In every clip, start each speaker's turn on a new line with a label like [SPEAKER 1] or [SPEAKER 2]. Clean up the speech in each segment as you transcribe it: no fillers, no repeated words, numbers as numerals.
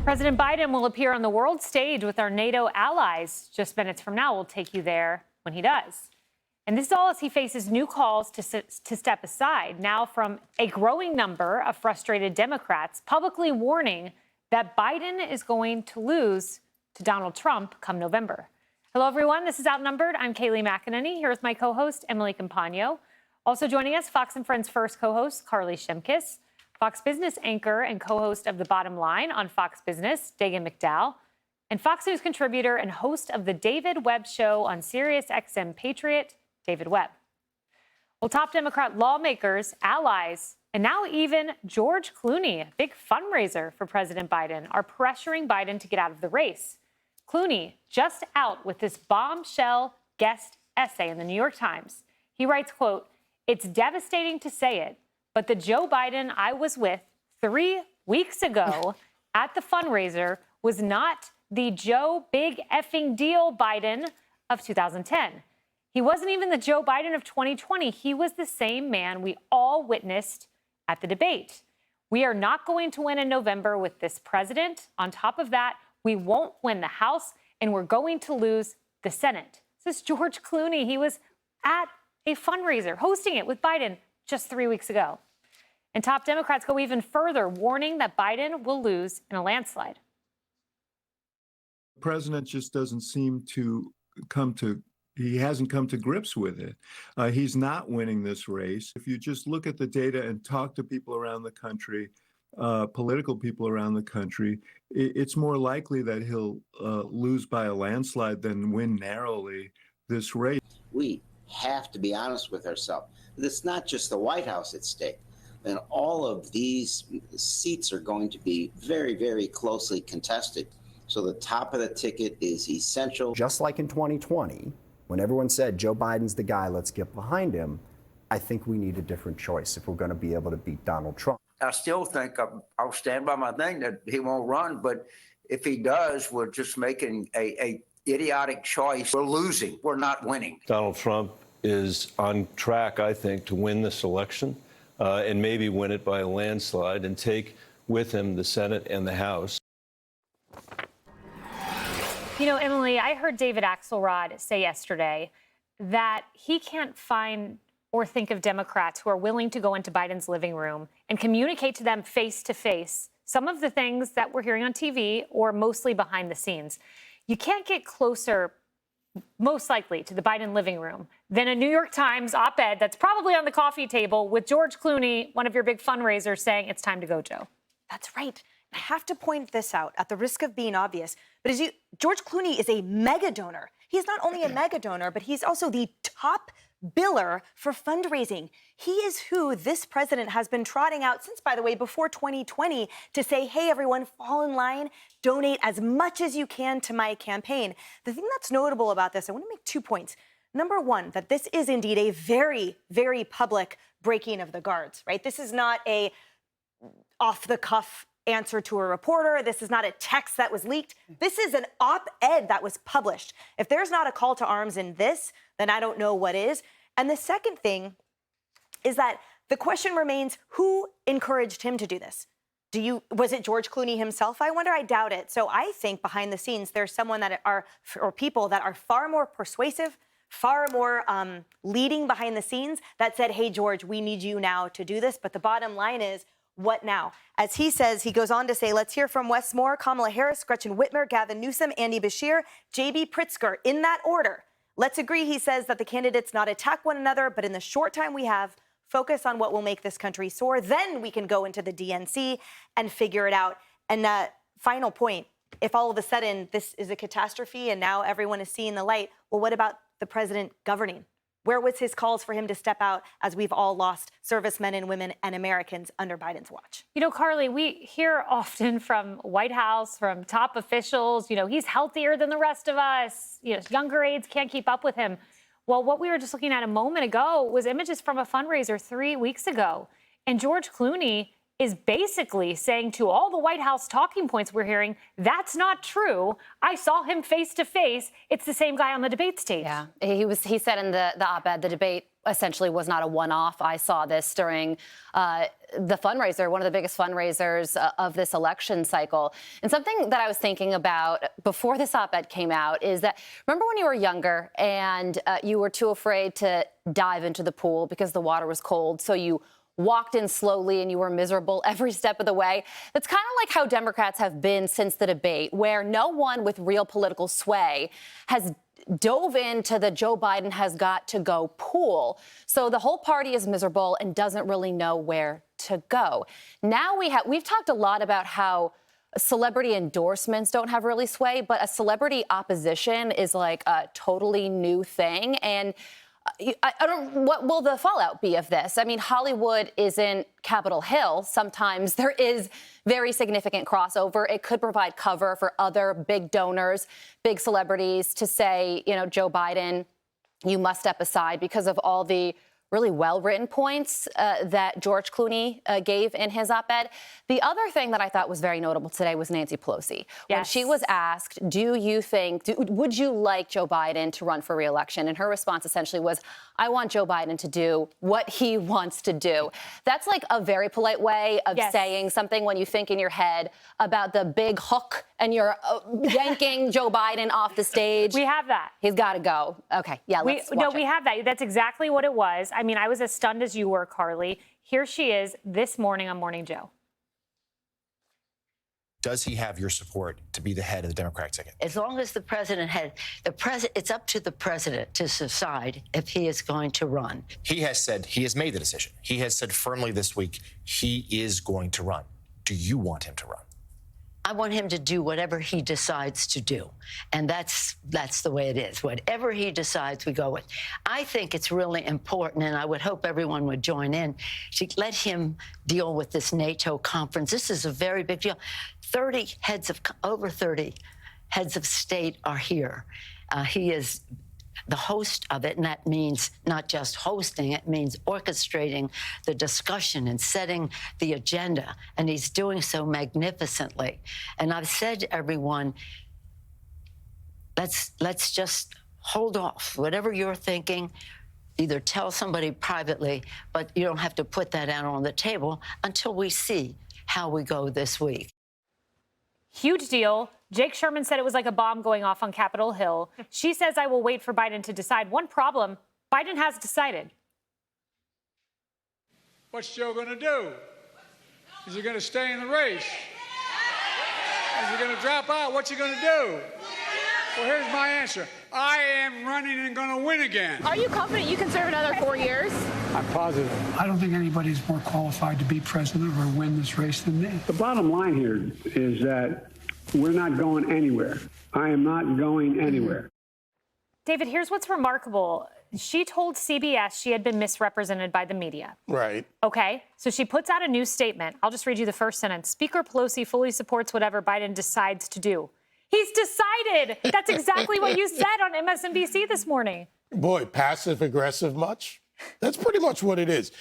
[SPEAKER 1] President Biden will appear on the world stage with our NATO allies. Just minutes from now, we'll take you there when he does. And this is all as he faces new calls to step aside, now from a growing number of frustrated Democrats publicly warning that Biden is going to lose to Donald Trump come November. Hello, everyone. This is Outnumbered. I'm Kayleigh McEnany. Here with my co-host, Emily Compagno. Also joining us, Fox & Friends first co-host, Carly Shimkus. Fox Business anchor and co-host of The Bottom Line on Fox Business, Dagan McDowell. And Fox News contributor and host of The David Webb Show on SiriusXM Patriot, David Webb. Well, top Democrat lawmakers, allies, and now even George Clooney, a big fundraiser for President Biden, are pressuring Biden to get out of the race. Clooney just out with this bombshell guest essay in the New York Times. He writes, quote, "It's devastating to say it, but the Joe Biden I was with 3 weeks ago at the fundraiser was not the Joe Big Effing Deal Biden of 2010. He wasn't even the Joe Biden of 2020. He was the same man we all witnessed at the debate. We are not going to win in November with this president. On top of that, we won't win the House, and we're going to lose the Senate." This is George Clooney. He was at a fundraiser, hosting it with Biden just 3 weeks ago. And top Democrats go even further, warning that Biden will lose in a landslide.
[SPEAKER 2] The president just doesn't seem to he hasn't come to grips with it. He's not winning this race. If you just look at the data and talk to people around the country, political people around the country, it's more likely that he'll lose by a landslide than win narrowly this race.
[SPEAKER 3] We have to be honest with ourselves. It's not just the White House at stake. And all of these seats are going to be very, very closely contested. So the top of the ticket is essential.
[SPEAKER 4] Just like in 2020, when everyone said Joe Biden's the guy, let's get behind him, I think we need a different choice if we're going to be able to beat Donald Trump.
[SPEAKER 5] I still think I'll stand by my thing that he won't run. But if he does, we're just making a idiotic choice. We're losing. We're not winning.
[SPEAKER 6] Donald Trump is on track, I think, to win this election. And maybe win it by a landslide and take with him the Senate and the House.
[SPEAKER 1] You know, Emily, I heard David Axelrod say yesterday that he can't find or think of Democrats who are willing to go into Biden's living room and communicate to them face to face some of the things that we're hearing on TV or mostly behind the scenes. You can't get closer, most likely, to the Biden living room than a New York Times op-ed that's probably on the coffee table with George Clooney, one of your big fundraisers, saying it's time to go, Joe.
[SPEAKER 7] That's right. I have to point this out at the risk of being obvious, but George Clooney is a mega donor. He's not only a mega donor, but he's also the top biller for fundraising. He is who this president has been trotting out since, by the way, before 2020 to say, hey, everyone, fall in line, donate as much as you can to my campaign. The thing that's notable about this, I want to make 2 points. Number one, that this is indeed a very, very public breaking of the guards, right? This is not a off-the-cuff answer to a reporter. This is not a text that was leaked. This is an op-ed that was published. If there's not a call to arms in this, then I don't know what is. And the second thing is that the question remains, who encouraged him to do this? Was it George Clooney himself? I wonder. I doubt it. So I think behind the scenes, there's someone or people that are far more persuasive, far more leading behind the scenes that said, hey, George, we need you now to do this. But the bottom line is, what now? As he says, he goes on to say, let's hear from Wes Moore, Kamala Harris, Gretchen Whitmer, Gavin Newsom, Andy Beshear, J.B. Pritzker, in that order. Let's agree, he says, that the candidates not attack one another, but in the short time we have, focus on what will make this country soar. Then we can go into the DNC and figure it out. And final point, if all of a sudden this is a catastrophe and now everyone is seeing the light, well, what about the president governing? Where was his calls for him to step out as we've all lost servicemen and women and Americans under Biden's watch?
[SPEAKER 1] You know, Carly, we hear often from White House, from top officials, he's healthier than the rest of us. Younger aides can't keep up with him. Well, what we were just looking at a moment ago was images from a fundraiser 3 weeks ago. And George Clooney is basically saying to all the White House talking points we're hearing, that's not true. I saw him face to face. It's the same guy on the debate stage.
[SPEAKER 8] Yeah, he said in the op-ed, the debate essentially was not a one-off. I saw this during the fundraiser, one of the biggest fundraisers of this election cycle. And something that I was thinking about before this op-ed came out is that, remember when you were younger and you were too afraid to dive into the pool because the water was cold, so you walked in slowly and you were miserable every step of the way? That's kind of like how Democrats have been since the debate, where no one with real political sway has dove into the Joe Biden has got to go pool. So the whole party is miserable and doesn't really know where to go. Now we've talked a lot about how celebrity endorsements don't have really sway, but a celebrity opposition is like a totally new thing. And I don't. What will the fallout be of this? I mean, Hollywood isn't Capitol Hill. Sometimes there is very significant crossover. It could provide cover for other big donors, big celebrities to say, you know, Joe Biden, you must step aside because of all the really well-written points that George Clooney gave in his op-ed. The other thing that I thought was very notable today was Nancy Pelosi.
[SPEAKER 1] Yes.
[SPEAKER 8] When she was asked, would you like Joe Biden to run for re-election? And her response essentially was, I want Joe Biden to do what he wants to do. That's like a very polite way of saying something when you think in your head about the big hook and you're yanking Joe Biden off the stage.
[SPEAKER 1] We have that.
[SPEAKER 8] He's got to go. Okay, yeah, let's watch it.
[SPEAKER 1] We have that. That's exactly what it was. I mean, I was as stunned as you were, Carly. Here she is this morning on Morning Joe.
[SPEAKER 9] Does he have your support to be the head of the Democratic ticket?
[SPEAKER 10] As long as the president it's up to the president to decide if he is going to run.
[SPEAKER 9] He has said he has made the decision. He has said firmly this week he is going to run. Do you want him to run?
[SPEAKER 10] I want him to do whatever he decides to do. And that's the way it is. Whatever he decides, we go with. I think it's really important, and I would hope everyone would join in, to let him deal with this NATO conference. This is a very big deal. Over 30 heads of state are here. He is the host of it, and that means not just hosting, it means orchestrating the discussion and setting the agenda, and he's doing so magnificently. And I've said to everyone, let's just hold off. Whatever you're thinking, either tell somebody privately, but you don't have to put that out on the table until we see how we go this week.
[SPEAKER 1] Huge deal. Jake Sherman said it was like a bomb going off on Capitol Hill. She says, I will wait for Biden to decide. One problem, Biden has decided.
[SPEAKER 11] What's Joe going to do? Is he going to stay in the race? Is he going to drop out? What's he going to do? Well, here's my answer. I am running and going to win again.
[SPEAKER 12] Are you confident you can serve another 4 years?
[SPEAKER 11] I'm positive.
[SPEAKER 13] I don't think anybody's more qualified to be president or win this race than me.
[SPEAKER 14] The bottom line here is that we're not going anywhere. I am not going anywhere.
[SPEAKER 1] David, here's what's remarkable. She told CBS she had been misrepresented by the media.
[SPEAKER 15] Right.
[SPEAKER 1] Okay. So she puts out a new statement. I'll just read you the first sentence. Speaker Pelosi fully supports whatever Biden decides to do. He's decided. That's exactly what you said on MSNBC this morning.
[SPEAKER 15] Boy, passive aggressive much? That's pretty much what it is.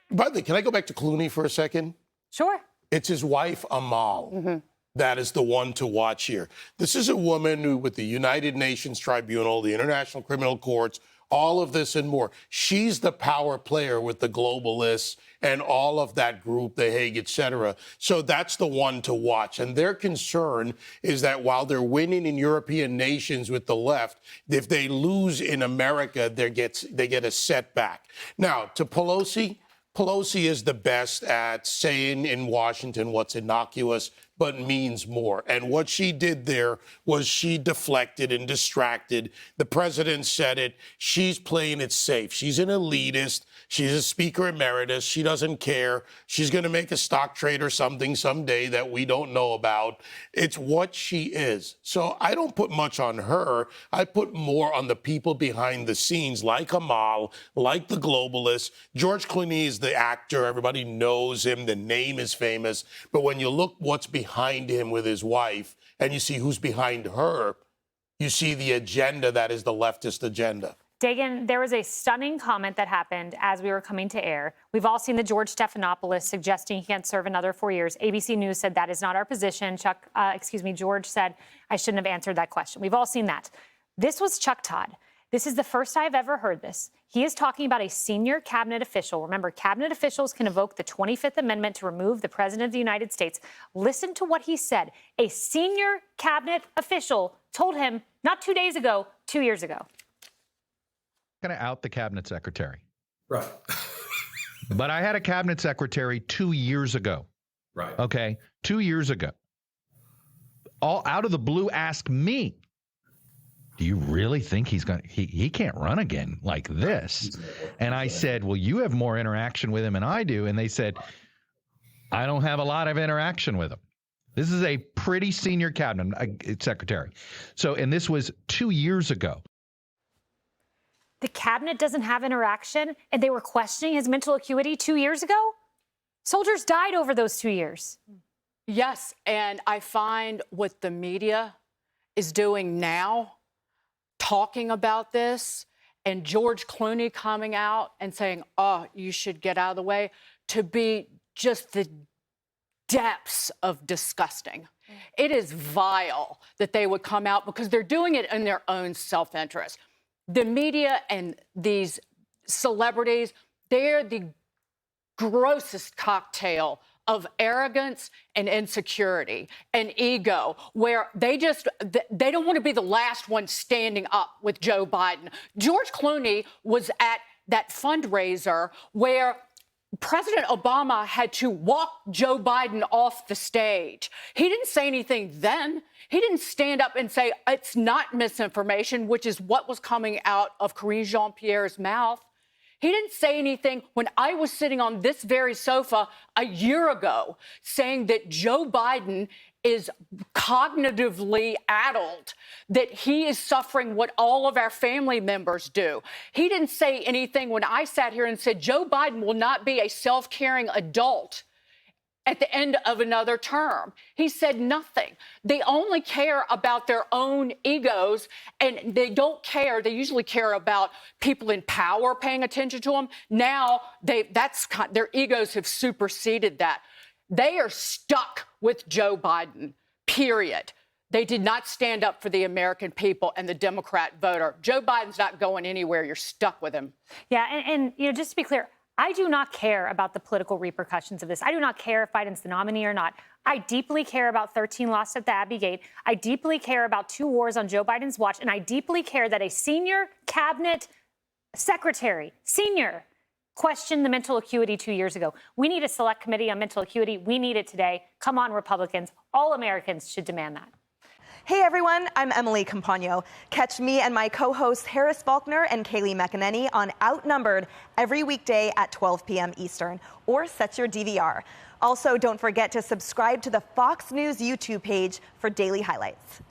[SPEAKER 15] By the way, can I go back to Clooney for a second?
[SPEAKER 1] Sure.
[SPEAKER 15] It's his wife, Amal. That is the one to watch here. This is a woman who, with the United Nations Tribunal, the International Criminal Courts, all of this and more. She's the power player with the globalists and all of that group, The Hague, et cetera. So that's the one to watch. And their concern is that while they're winning in European nations with the left, if they lose in America, they get a setback. Now, to Pelosi is the best at saying in Washington what's innocuous but means more. And what she did there was she deflected and distracted. The president said it. She's playing it safe. She's an elitist. She's a speaker emeritus. She doesn't care. She's going to make a stock trade or something someday that we don't know about. It's what she is. So I don't put much on her. I put more on the people behind the scenes, like Amal, like the globalists. George Clooney is the actor. Everybody knows him. The name is famous. But when you look what's behind him with his wife and you see who's behind her, you see the agenda that is the leftist agenda.
[SPEAKER 1] Dagan, there was a stunning comment that happened as we were coming to air. We've all seen the George Stephanopoulos suggesting he can't serve another 4 years. ABC News said that is not our position. George said, I shouldn't have answered that question. We've all seen that. This was Chuck Todd. This is the first I've ever heard this. He is talking about a senior cabinet official. Remember, cabinet officials can invoke the 25th Amendment to remove the president of the United States. Listen to what he said. A senior cabinet official told him not 2 days ago, 2 years ago.
[SPEAKER 16] Going to out the cabinet secretary.
[SPEAKER 17] Right.
[SPEAKER 16] But I had a cabinet secretary 2 years ago.
[SPEAKER 17] Right.
[SPEAKER 16] Okay. 2 years ago. All out of the blue, ask me, do you really think he can't run again like this? And I said, well, you have more interaction with him than I do. And they said, I don't have a lot of interaction with him. This is a pretty senior cabinet secretary. So, and this was 2 years ago.
[SPEAKER 1] The cabinet doesn't have interaction, and they were questioning his mental acuity 2 years ago? Soldiers died over those 2 years.
[SPEAKER 18] Yes, and I find what the media is doing now, talking about this, and George Clooney coming out and saying, oh, you should get out of the way, to be just the depths of disgusting. It is vile that they would come out because they're doing it in their own self-interest. The media and these celebrities, they're the grossest cocktail of arrogance and insecurity and ego, where they don't want to be the last one standing up with Joe Biden. George Clooney was at that fundraiser where President Obama had to walk Joe Biden off the stage. He didn't say anything then. He didn't stand up and say it's not misinformation, which is what was coming out of Karine Jean-Pierre's mouth. He didn't say anything when I was sitting on this very sofa a year ago saying that Joe Biden is cognitively addled, that he is suffering what all of our family members do. He didn't say anything when I sat here and said Joe Biden will not be a self-caring adult at the end of another term. He said nothing. They only care about their own egos, and they don't care. They usually care about people in power paying attention to them. Now, their egos have superseded that. They are stuck with Joe Biden, period. They did not stand up for the American people and the Democrat voter. Joe Biden's not going anywhere. You're stuck with him.
[SPEAKER 1] Yeah, and just to be clear, I do not care about the political repercussions of this. I do not care if Biden's the nominee or not. I deeply care about 13 lost at the Abbey Gate. I deeply care about 2 wars on Joe Biden's watch. And I deeply care that a senior cabinet secretary, questioned the mental acuity 2 years ago. We need a select committee on mental acuity. We need it today. Come on, Republicans. All Americans should demand that.
[SPEAKER 7] Hey everyone, I'm Emily Campagno. Catch me and my co-hosts Harris Faulkner and Kaylee McEnany on Outnumbered every weekday at 12 p.m. Eastern, or set your DVR. Also, don't forget to subscribe to the Fox News YouTube page for daily highlights.